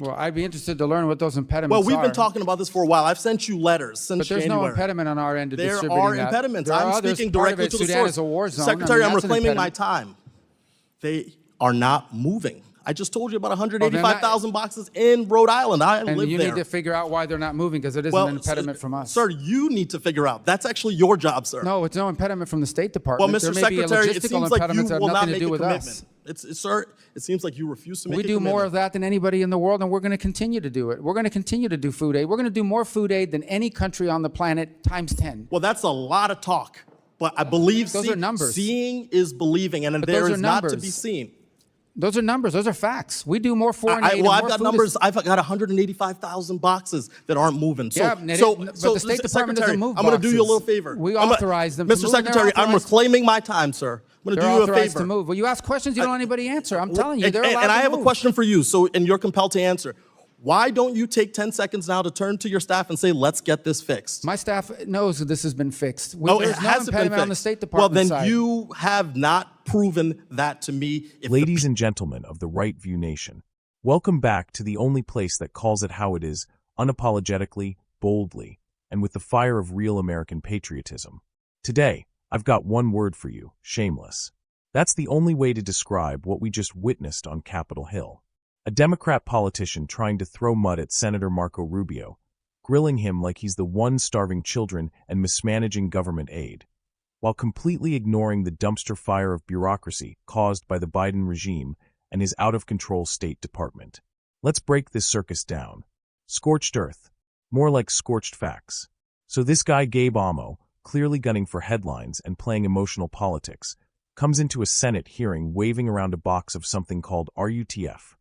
Well, I'd be interested to learn what those impediments are. Well, we've been talking about this for a while. I've sent you letters since But there's January. no impediment on our end to distributing that. There are impediments. There are I'm others. speaking Part of directly it, to the Sudan source. is a war zone. Secretary, I mean, I'm that's an reclaiming my impediment. time. They are not moving. I just told you about 185,000 boxes in Rhode Island. I live there. And you need to figure out why they're not moving, because it isn't an impediment from us. Sir, you need to figure out. That's actually your job, sir. No, it's no impediment from the State Department. Well, Mr. There may be Secretary, it logistical seems like you impediments that have will not nothing to make do a with commitment. us. Sir, it seems like you refuse to make a We do commitment. more of that than anybody in the world, and we're going to continue to do it. We're going to continue to do food aid. We're going to do more food aid than any country on the planet times 10. Well, that's a lot of talk. But I believe Those are numbers. Seeing is believing, and there those is are not to numbers. be seen. Those are numbers. Those are facts. We do more foreign aid. Well, and I've more got food numbers. I've got 185,000 boxes that aren't moving. So, Yeah, but the State Department doesn't move I'm going to do you a boxes. little favor. We authorize them to Mr. move, and they're Secretary, I'm authorized- reclaiming my time, sir. I'm going to do They're you a authorized favor. to move. Well, you ask questions you don't want anybody answer. I'm telling you, they're allowed to move. And I have a question for you, and you're compelled to answer. Why don't you take 10 seconds now to turn to your staff and say, let's get this fixed? My staff knows that this has been fixed. It There's no hasn't been impediment on the fixed. State Department Well, then side. you have not proven that to me. Ladies and gentlemen of the Right View Nation, welcome back to the only place that calls it how it is, unapologetically, boldly, and with the fire of real American patriotism. Today, I've got one word for you: shameless. That's the only way to describe what we just witnessed on Capitol Hill. A Democrat politician trying to throw mud at Senator Marco Rubio, grilling him like he's the one starving children and mismanaging government aid, while completely ignoring the dumpster fire of bureaucracy caused by the Biden regime and his out-of-control State Department. Let's break this circus down. Scorched earth. More like scorched facts. So this guy Gabe Amo, clearly gunning for headlines and playing emotional politics, comes into a Senate hearing waving around a box of something called RUTF,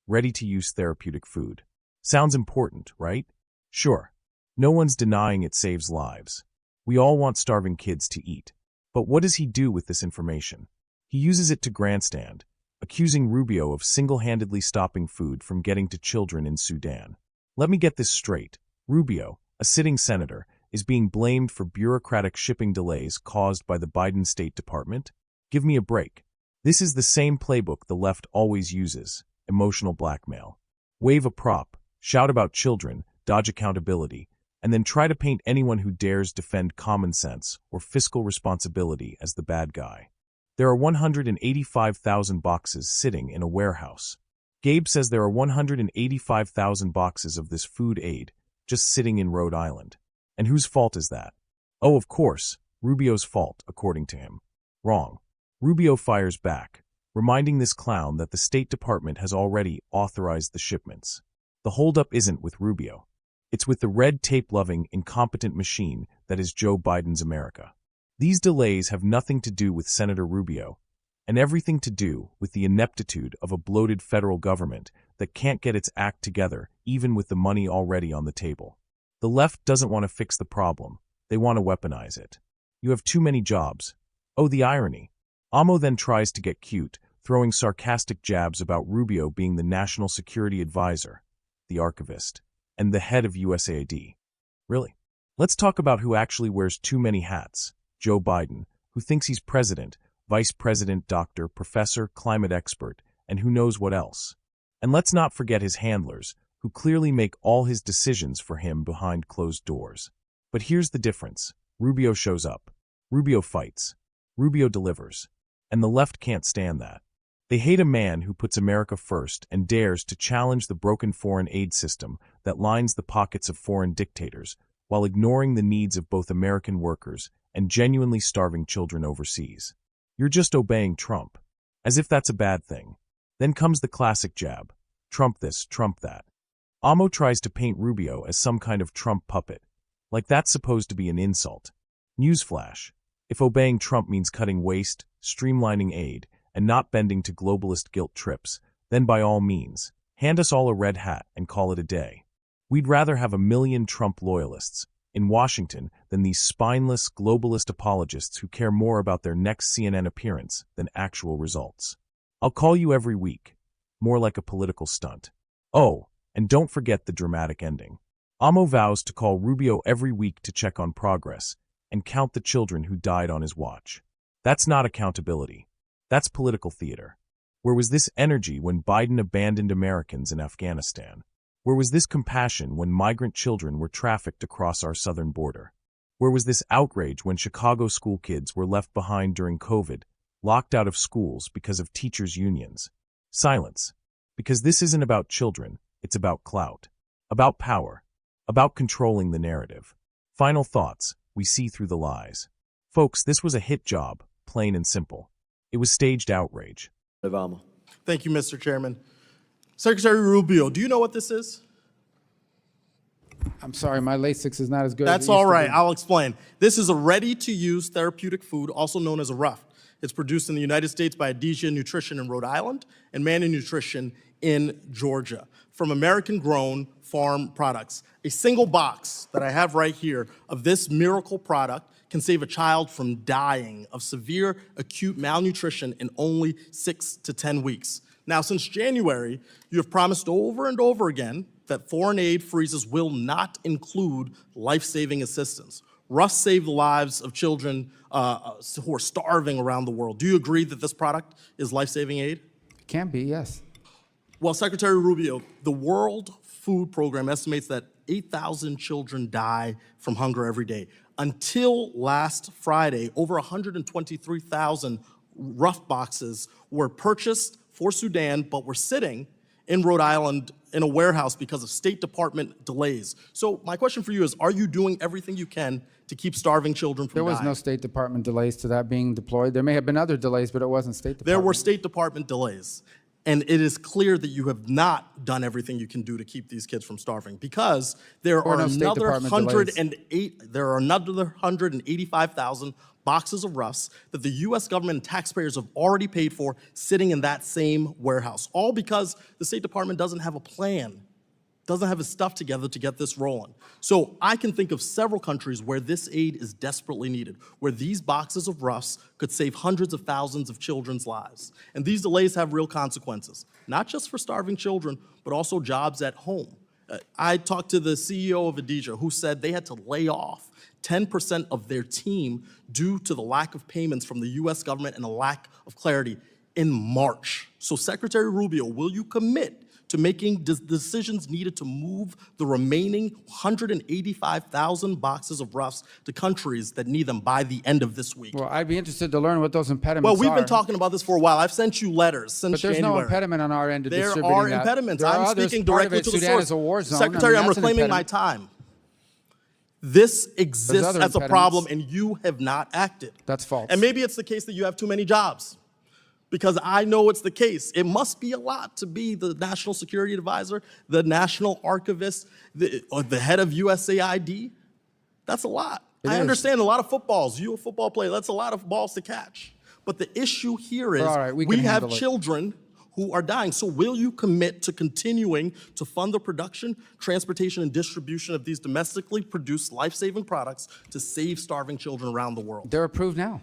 ready-to-use therapeutic food. Sounds important, right? Sure. No one's denying it saves lives. We all want starving kids to eat. But what does he do with this information? He uses it to grandstand, accusing Rubio of single-handedly stopping food from getting to children in Sudan. Let me get this straight. Rubio, a sitting senator, is being blamed for bureaucratic shipping delays caused by the Biden State Department? Give me a break. This is the same playbook the left always uses: emotional blackmail. Wave a prop, shout about children, dodge accountability, and then try to paint anyone who dares defend common sense or fiscal responsibility as the bad guy. There are 185,000 boxes sitting in a warehouse. Gabe says there are 185,000 boxes of this food aid just sitting in Rhode Island. And whose fault is that? Oh, of course, Rubio's fault, according to him. Wrong. Rubio fires back, reminding this clown that the State Department has already authorized the shipments. The holdup isn't with Rubio. It's with the red tape-loving, incompetent machine that is Joe Biden's America. These delays have nothing to do with Senator Rubio, and everything to do with the ineptitude of a bloated federal government that can't get its act together even with the money already on the table. The left doesn't want to fix the problem. They want to weaponize it. You have too many jobs. Oh, the irony. Amo then tries to get cute, throwing sarcastic jabs about Rubio being the national security advisor, the archivist, and the head of USAID. Really? Let's talk about who actually wears too many hats. Joe Biden, who thinks he's president, vice president, doctor, professor, climate expert, and who knows what else. And let's not forget his handlers, who clearly make all his decisions for him behind closed doors. But here's the difference. Rubio shows up. Rubio fights. Rubio delivers. And the left can't stand that. They hate a man who puts America first and dares to challenge the broken foreign aid system that lines the pockets of foreign dictators while ignoring the needs of both American workers and genuinely starving children overseas. You're just obeying Trump. As if that's a bad thing. Then comes the classic jab. Trump this, Trump that. Amo tries to paint Rubio as some kind of Trump puppet. Like that's supposed to be an insult. Newsflash. If obeying Trump means cutting waste, streamlining aid, and not bending to globalist guilt trips, then by all means, hand us all a red hat and call it a day. We'd rather have 1 million Trump loyalists in Washington than these spineless globalist apologists who care more about their next CNN appearance than actual results. I'll call you every week. More like a political stunt. Oh, and don't forget the dramatic ending. Amo vows to call Rubio every week to check on progress and count the children who died on his watch. That's not accountability. That's political theater. Where was this energy when Biden abandoned Americans in Afghanistan? Where was this compassion when migrant children were trafficked across our southern border? Where was this outrage when Chicago school kids were left behind during COVID, locked out of schools because of teachers' unions? Silence. Because this isn't about children, it's about clout, about power, about controlling the narrative. Final thoughts, we see through the lies. Folks, this was a hit job, plain and simple. It was staged outrage. Thank you, Mr. Chairman. Secretary Rubio, do you know what this is? I'm sorry, my Lasix is not as good That's as it all used to right. be. I'll explain. This is a ready-to-use therapeutic food, also known as a RUF. It's produced in the United States by Adesia Nutrition in Rhode Island and Manny Nutrition in Georgia from American-grown farm products. A single box that I have right here of this miracle product can save a child from dying of severe acute malnutrition in only 6 to 10 weeks. Now, since January, you have promised over and over again that foreign aid freezes will not include life-saving assistance. RUFs save the lives of children who are starving around the world. Do you agree that this product is life-saving aid? It can be, yes. Well, Secretary Rubio, the World Food Program estimates that 8,000 children die from hunger every day. Until last Friday, over 123,000 RUF boxes were purchased for Sudan, but were sitting in Rhode Island in a warehouse because of State Department delays. So my question for you is, are you doing everything you can to keep starving children from There dying? was no State Department delays to that being deployed. There may have been other delays, but it wasn't State Department. There were State Department delays. And it is clear that you have not done everything you can do to keep these kids from starving, because there are no State another Department delays. there are another 185,000 boxes of RUFs that the U.S. government and taxpayers have already paid for sitting in that same warehouse, all because the State Department doesn't have a plan, doesn't have its stuff together to get this rolling. So I can think of several countries where this aid is desperately needed, where these boxes of RUFs could save hundreds of thousands of children's lives. And these delays have real consequences, not just for starving children, but also jobs at home. I talked to the CEO of Adesia, who said they had to lay off 10% of their team due to the lack of payments from the U.S. government and a lack of clarity in March. So Secretary Rubio, will you commit to making decisions needed to move the remaining 185,000 boxes of RUFs to countries that need them by the end of this week? Well, I'd be interested to learn what those impediments Well, are. we've been talking about this for a while. I've sent you letters since But there's January. no impediment on our end to There distributing are that. impediments. There are I'm others. speaking Part of directly it, to the Sudan source. is a war zone. Secretary, I mean, I'm that's an reclaiming my impediment. time. This exists other as a impediments. problem, and you have not acted. That's false. And maybe it's the case that you have too many jobs, because I know it's the case. It must be a lot to be the National Security Advisor, the National Archivist, or the head of USAID. That's a lot. I understand a lot of footballs. You're a football player. That's a lot of balls to catch. But the issue here is All right, we we can have handle it. children who are dying. So will you commit to continuing to fund the production, transportation, and distribution of these domestically produced life-saving products to save starving children around the world? They're approved now.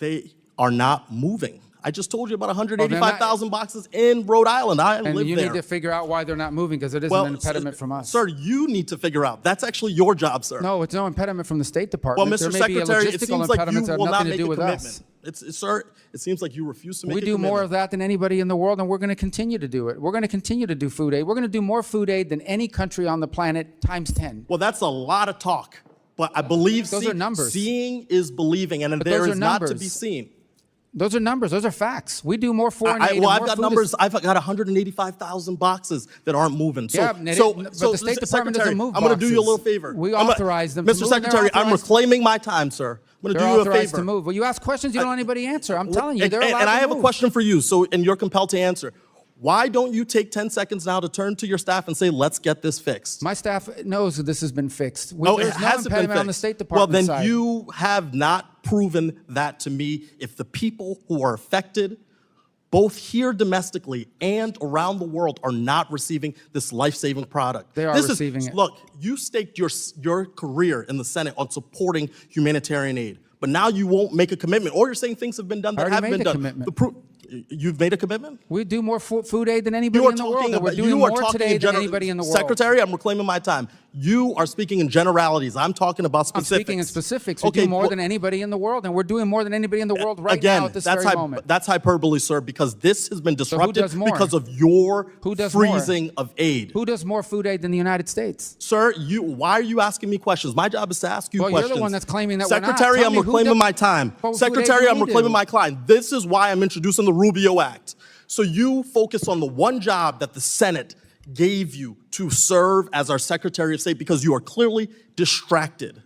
They are not moving. I just told you about 185,000 boxes in Rhode Island. I And live you there. need to figure out why they're not moving, because it isn't an impediment from us. Sir, you need to figure out. That's actually your job, sir. No, it's no impediment from the State Department. Well, Mr. There may be Secretary, a it logistical seems like you impediment that will have not nothing to make do a with commitment. us. Sir, it seems like you refuse to make a We do commitment. more of that than anybody in the world, and we're going to continue to do it. We're going to continue to do food aid. We're going to do more food aid than any country on the planet times 10. Well, that's a lot of talk. But I believe Those are numbers. Seeing is believing, and But there those is are not to numbers. be seen. Those are numbers. Those are facts. We do more foreign aid. Well, and I've more got food numbers. I've got 185,000 boxes that aren't moving. So, Yeah, but the State Department Secretary, doesn't move I'm going to do you a boxes. little favor. We I'm authorize them to Mr. move, and they're Secretary, I'm authorized- reclaiming my time, sir. I'm going to They're do you a authorized favor. to move. Well, you ask questions you don't let anybody answer. I'm telling you, they're allowed And I to have move. a question for you, and you're compelled to answer. Why don't you take 10 seconds now to turn to your staff and say, let's get this fixed? My staff knows that this has been fixed. No, it There's no hasn't been impediment on the fixed. State Department Well, then side. you have not proven that to me. If the people who are affected, both here domestically and around the world, are not receiving this life-saving product. They are receiving it. Look, you staked your career in the Senate on supporting humanitarian aid, but now you won't make a commitment, or you're saying things have been done that already haven't made been a done. commitment. You've made a commitment? We do more food aid than anybody You are in the world. talking And we're about, doing you are more talking today in than general. anybody in the world. Secretary, I'm reclaiming my time. You are speaking in generalities. I'm talking about I'm specifics. speaking in specifics. We do more than anybody in the world, and we're doing more than anybody in the world right now at this very moment. That's hyperbole, sir, because this has been disrupted does more? because of your Who does more? freezing of aid. Who does more food aid than the United States? Sir, why are you asking me questions? My job is to ask you Well, questions. you're the one that's claiming that we're not. Secretary, Tell I'm me who reclaiming does- my time. What food aid Secretary, do I'm we reclaiming do? my client. This is why I'm introducing the Rubio Act. So you focus on the one job that the Senate gave you to serve as our Secretary of State because you are clearly distracted,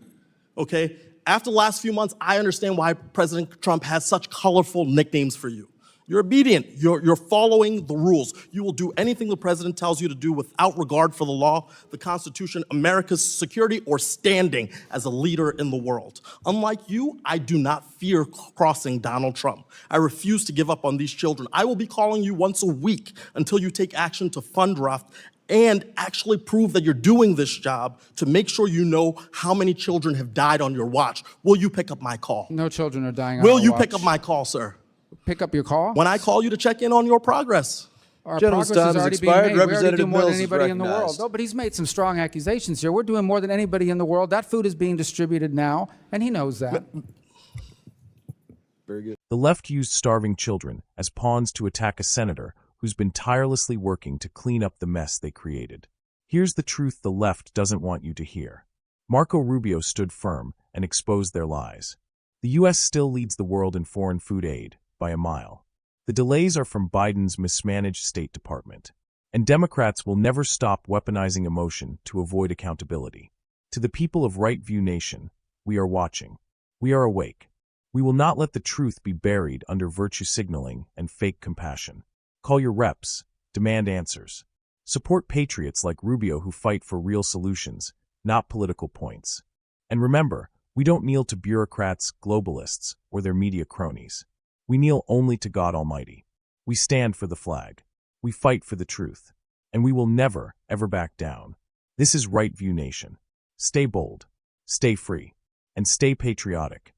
okay? After the last few months, I understand why President Trump has such colorful nicknames for you. You're obedient, you're following the rules. You will do anything the president tells you to do without regard for the law, the Constitution, America's security, or standing as a leader in the world. Unlike you, I do not fear crossing Donald Trump. I refuse to give up on these children. I will be calling you once a week until you take action to fund RUF and actually prove that you're doing this job to make sure you know how many children have died on your watch. Will you pick up my call? No children are dying on Will our you watch. pick up my call, sir? Pick up your call? When I call you to check in on your progress. Our Gentleman's progress time is has already being expired. made. We already do Representative more than Mills is anybody in the world. recognized. No, but he's made some strong accusations here. We're doing more than anybody in the world. That food is being distributed now, and he knows that. Very good. The left used starving children as pawns to attack a senator who's been tirelessly working to clean up the mess they created. Here's the truth the left doesn't want you to hear. Marco Rubio stood firm and exposed their lies. The U.S. still leads the world in foreign food aid by a mile. The delays are from Biden's mismanaged State Department. And Democrats will never stop weaponizing emotion to avoid accountability. To the people of Right View Nation, we are watching. We are awake. We will not let the truth be buried under virtue signaling and fake compassion. Call your reps. Demand answers. Support patriots like Rubio who fight for real solutions, not political points. And remember, we don't kneel to bureaucrats, globalists, or their media cronies. We kneel only to God Almighty. We stand for the flag. We fight for the truth. And we will never, ever back down. This is Right View Nation. Stay bold, stay free, and stay patriotic.